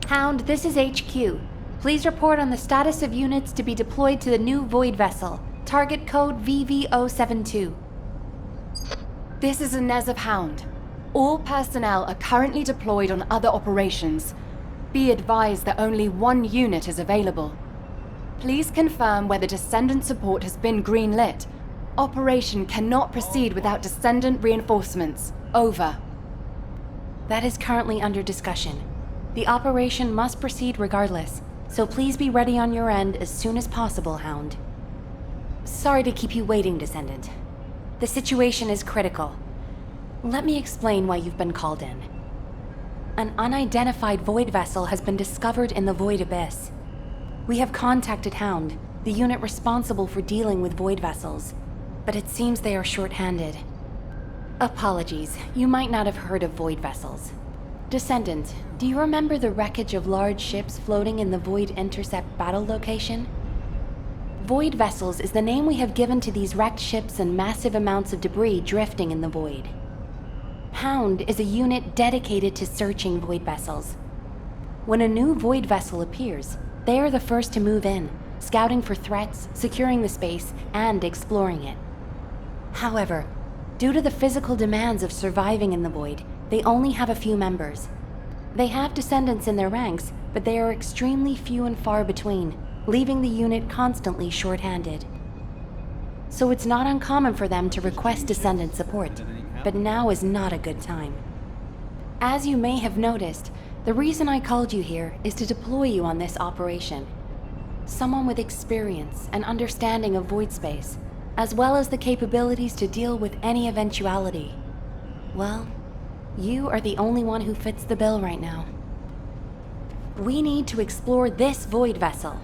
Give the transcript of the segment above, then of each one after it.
Hound, this is HQ. Please report on the status of units to be deployed to the new Void vessel. Target code VV072. This is Inez of Hound. All personnel are currently deployed on other operations. Be advised that only one unit is available. Please confirm whether Descendant support has been greenlit. Operation cannot proceed without Descendant reinforcements. Over. That is currently under discussion. The operation must proceed regardless, so please be ready on your end as soon as possible, Hound. Sorry to keep you waiting, Descendant. The situation is critical. Let me explain why you've been called in. An unidentified Void vessel has been discovered in the Void Abyss. We have contacted Hound, the unit responsible for dealing with Void vessels, but it seems they are short-handed. Apologies, you might not have heard of Void vessels. Descendant, do you remember the wreckage of large ships floating in the Void Intercept battle location? Void vessels is the name we have given to these wrecked ships and massive amounts of debris drifting in the Void. Hound is a unit dedicated to searching Void vessels. When a new Void vessel appears, they are the first to move in, scouting for threats, securing the space, and exploring it. However, due to the physical demands of surviving in the Void, they only have a few members. They have descendants in their ranks, but they are extremely few and far between, leaving the unit constantly short-handed. So it's not uncommon for them to request descendant support, but now is not a good time. As you may have noticed, the reason I called you here is to deploy you on this operation. Someone with experience and understanding of void space, as well as the capabilities to deal with any eventuality. Well, you are the only one who fits the bill right now. We need to explore this Void vessel.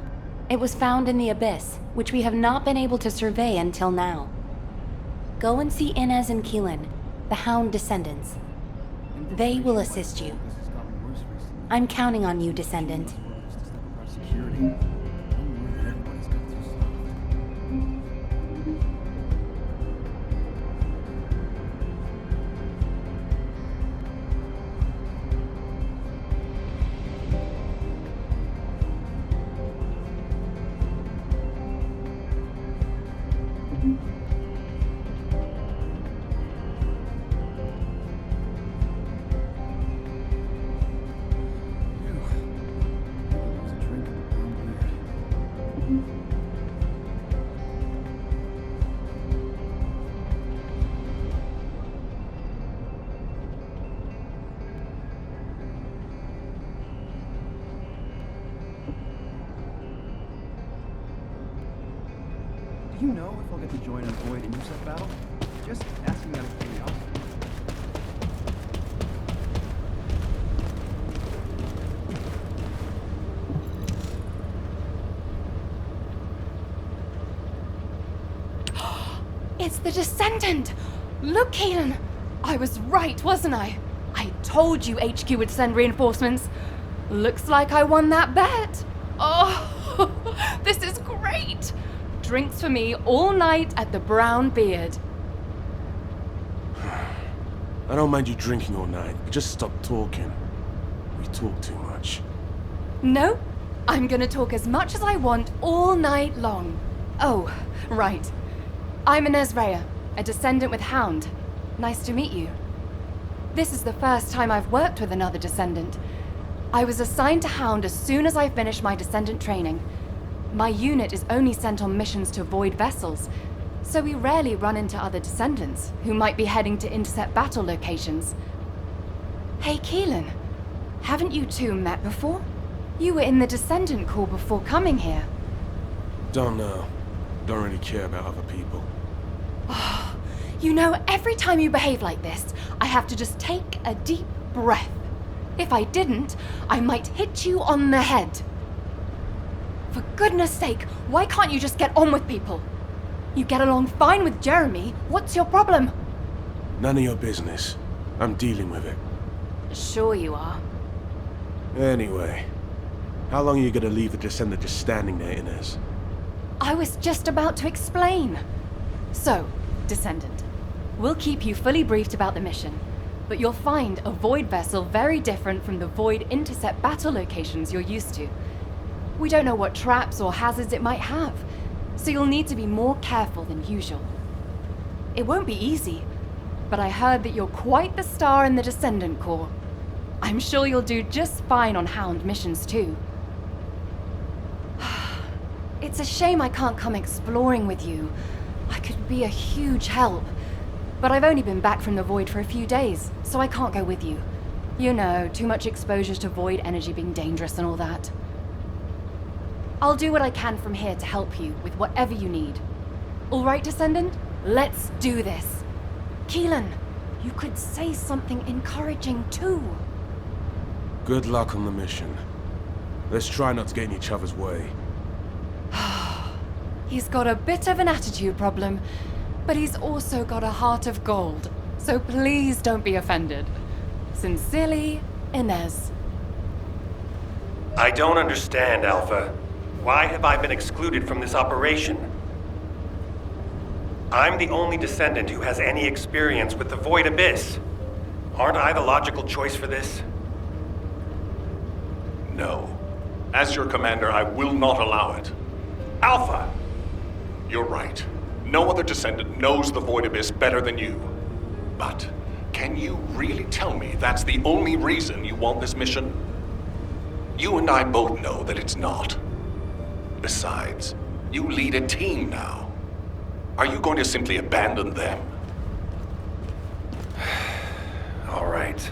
It was found in the Abyss, which we have not been able to survey until now. Go and see Inez and Keelan, the Hound descendants. They will assist you. I'm counting on you, Descendant. Do you know if I'll get to join a Void Intercept battle? Just asking out of curiosity. It's the Descendant! Look, Keelan! I was right, wasn't I? I told you HQ would send reinforcements. Looks like I won that bet. Oh, this is great! Drinks for me all night at the Brown Beard. I don't mind you drinking all night, but just stop talking. We talk too much. No, I'm gonna talk as much as I want all night long. Oh, right. I'm Inez Rhea, a descendant with Hound. Nice to meet you. This is the first time I've worked with another descendant. I was assigned to Hound as soon as I finished my descendant training. My unit is only sent on missions to Void vessels, so we rarely run into other descendants who might be heading to intercept battle locations. Hey, Keelan, haven't you two met before? You were in the Descendant Corps before coming here. Don't know. Don't really care about other people. Oh, you know, every time you behave like this, I have to just take a deep breath. If I didn't, I might hit you on the head. For goodness sake, why can't you just get on with people? You get along fine with Jeremy. What's your problem? None of your business. I'm dealing with it. Sure you are. Anyway, how long are you gonna leave the Descendant just standing there, Inez? I was just about to explain. So, Descendant, we'll keep you fully briefed about the mission. but you'll find a Void vessel very different from the Void intercept battle locations you're used to. We don't know what traps or hazards it might have, so you'll need to be more careful than usual. It won't be easy, but I heard that you're quite the star in the Descendant Corps. I'm sure you'll do just fine on Hound missions too. It's a shame I can't come exploring with you. I could be a huge help. But I've only been back from the Void for a few days, so I can't go with you. You know, too much exposure to Void energy being dangerous and all that. I'll do what I can from here to help you with whatever you need. All right, Descendant? Let's do this. Keelan, you could say something encouraging too. Good luck on the mission. Let's try not to get in each other's way. He's got a bit of an attitude problem, but he's also got a heart of gold. So please don't be offended. Sincerely, Inez. I don't understand, Alpha. Why have I been excluded from this operation? I'm the only Descendant who has any experience with the Void Abyss. Aren't I the logical choice for this? No. As your commander, I will not allow it. Alpha! You're right. No other Descendant knows the Void Abyss better than you. But can you really tell me that's the only reason you want this mission? You and I both know that it's not. Besides, you lead a team now. Are you going to simply abandon them? All right.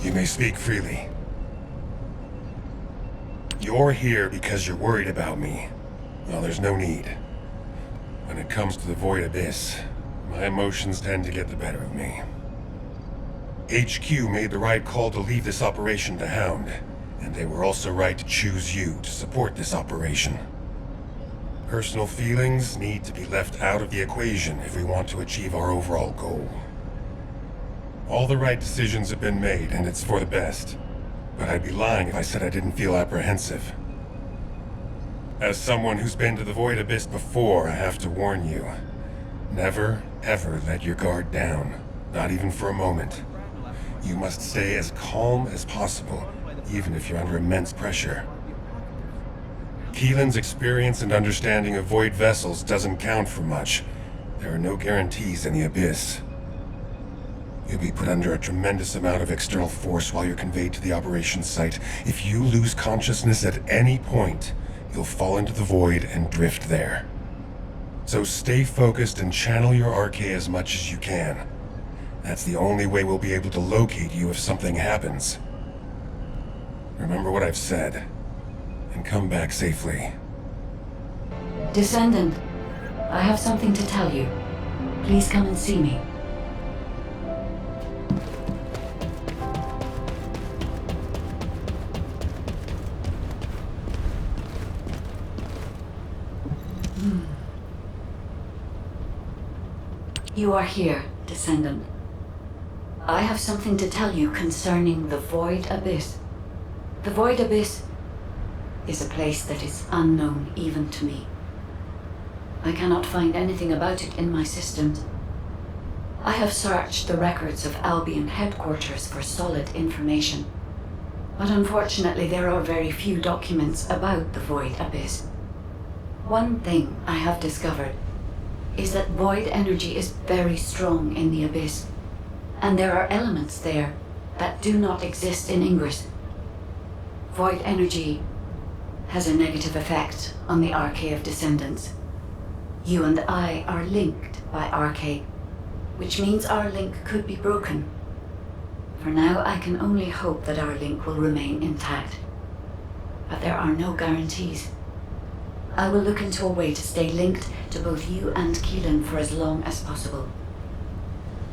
You may speak freely. You're here because you're worried about me. Well, there's no need. When it comes to the Void Abyss, my emotions tend to get the better of me. HQ made the right call to leave this operation to Hound, and they were also right to choose you to support this operation. Personal feelings need to be left out of the equation if we want to achieve our overall goal. All the right decisions have been made, and it's for the best. But I'd be lying if I said I didn't feel apprehensive. As someone who's been to the Void Abyss before, I have to warn you. Never, ever let your guard down. Not even for a moment. You must stay as calm as possible, even if you're under immense pressure. Keelan's experience and understanding of Void vessels doesn't count for much. There are no guarantees in the Abyss. You'll be put under a tremendous amount of external force while you're conveyed to the operations site. If you lose consciousness at any point, you'll fall into the Void and drift there. So stay focused and channel your RK as much as you can. That's the only way we'll be able to locate you if something happens. Remember what I've said, and come back safely. Descendant, I have something to tell you. Please come and see me. You are here, Descendant. I have something to tell you concerning the Void Abyss. The Void Abyss is a place that is unknown even to me. I cannot find anything about it in my systems. I have searched the records of Albion headquarters for solid information, but unfortunately there are very few documents about the Void Abyss. One thing I have discovered is that void energy is very strong in the Abyss, and there are elements there that do not exist in Ingress. Void energy has a negative effect on the RK of Descendants. You and I are linked by RK, which means our link could be broken. For now, I can only hope that our link will remain intact. But there are no guarantees. I will look into a way to stay linked to both you and Keelan for as long as possible.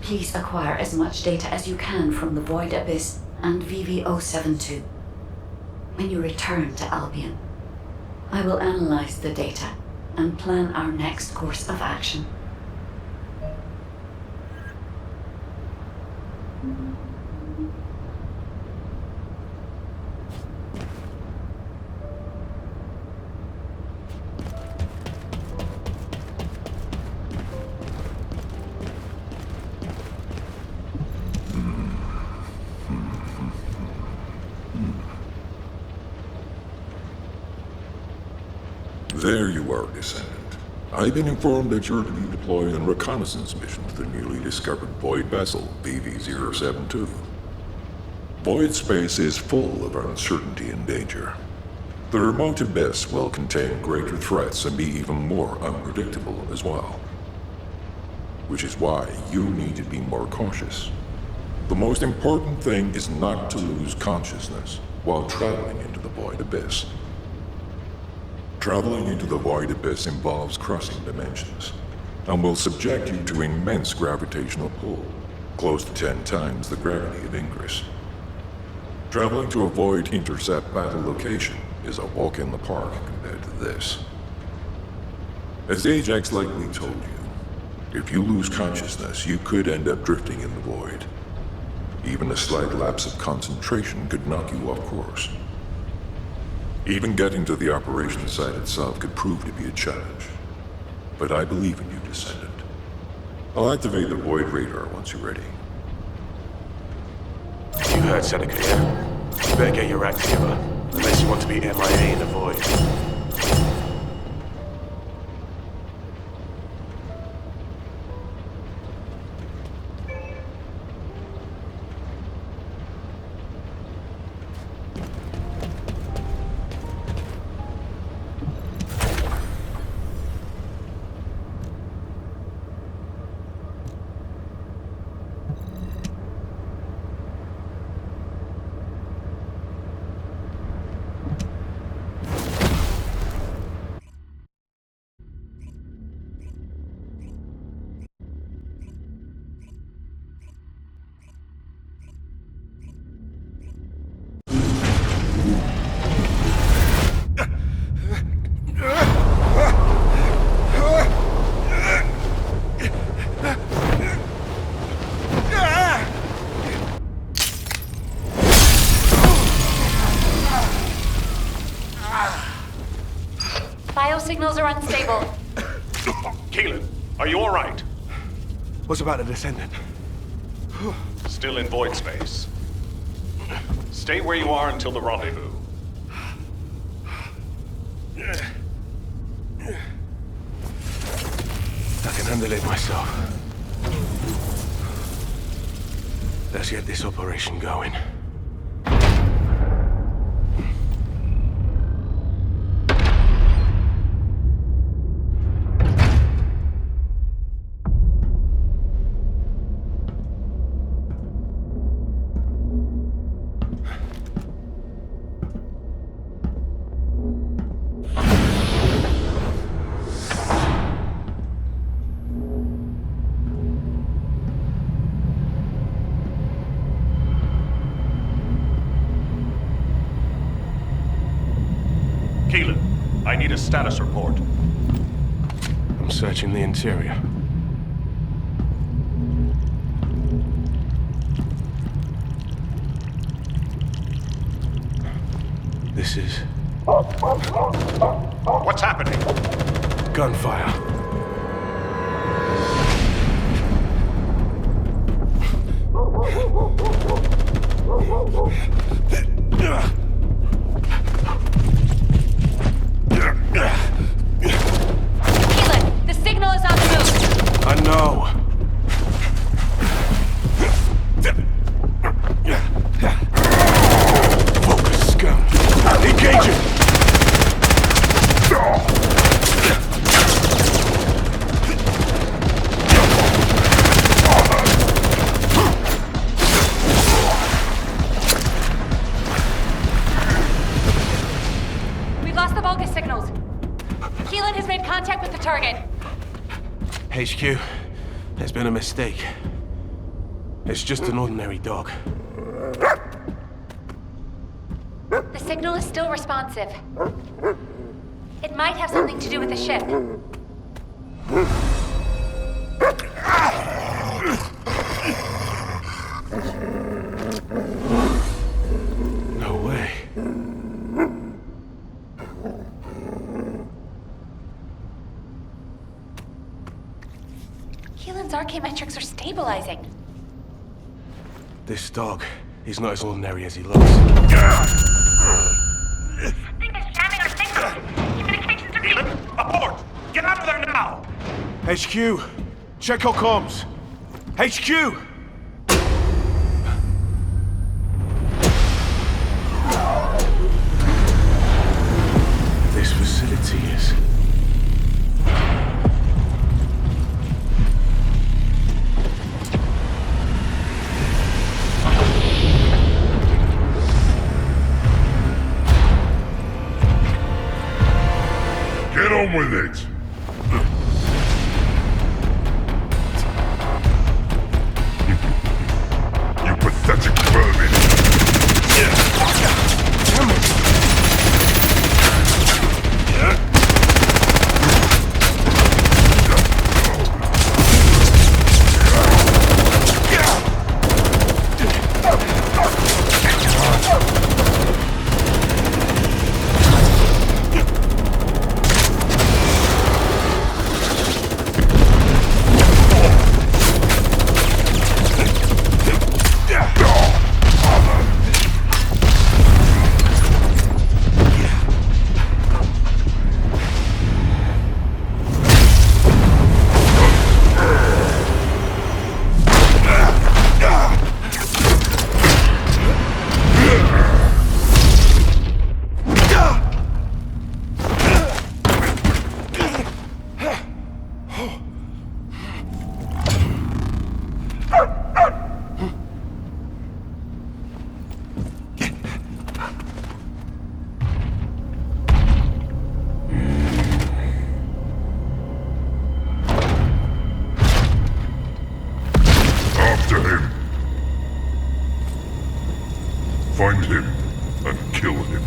Please acquire as much data as you can from the Void Abyss and VV-072. When you return to Albion, I will analyze the data and plan our next course of action. There you are, Descendant. I've been informed that you're to be deployed on a reconnaissance mission to the newly discovered Void vessel, BV-072. Void space is full of uncertainty and danger. The remote abyss will contain greater threats and be even more unpredictable as well. Which is why you need to be more cautious. The most important thing is not to lose consciousness while traveling into the Void abyss. Traveling into the Void abyss involves crossing dimensions, and will subject you to immense gravitational pull, close to 10 times the gravity of Ingress. Traveling to a Void intercept battle location is a walk in the park compared to this. As Ajax likely told you, if you lose consciousness, you could end up drifting in the Void. Even a slight lapse of concentration could knock you off course. Even getting to the operation site itself could prove to be a challenge. But I believe in you, Descendant. I'll activate the Void radar once you're ready. You heard Seneca here. You better get your act together, unless you want to be MIA in the Void. Biosignals are unstable. Keelan, are you alright? What's about the Descendant? Still in void space. Stay where you are until the rendezvous. I can handle it myself. Let's get this operation going. Keelan, I need a status report. I'm searching the interior. This is... What's happening? gunfire. Keelan, the signal is on the move. I know. Focus, scum. Engaging! We've lost the Vulgus signals. Keelan has made contact with the target. HQ, there's been a mistake. It's just an ordinary dog. The signal is still responsive. It might have something to do with the ship. Keelan's archaeometrics are stabilizing. This dog, he's not as ordinary as he looks. Something is jamming our signals. Communications are weak. Keelan, abort! Get out of there now! HQ! Check our comms! HQ! This facility is... Get on with it! You pathetic vermin! Damn it! After him. Find him and kill him.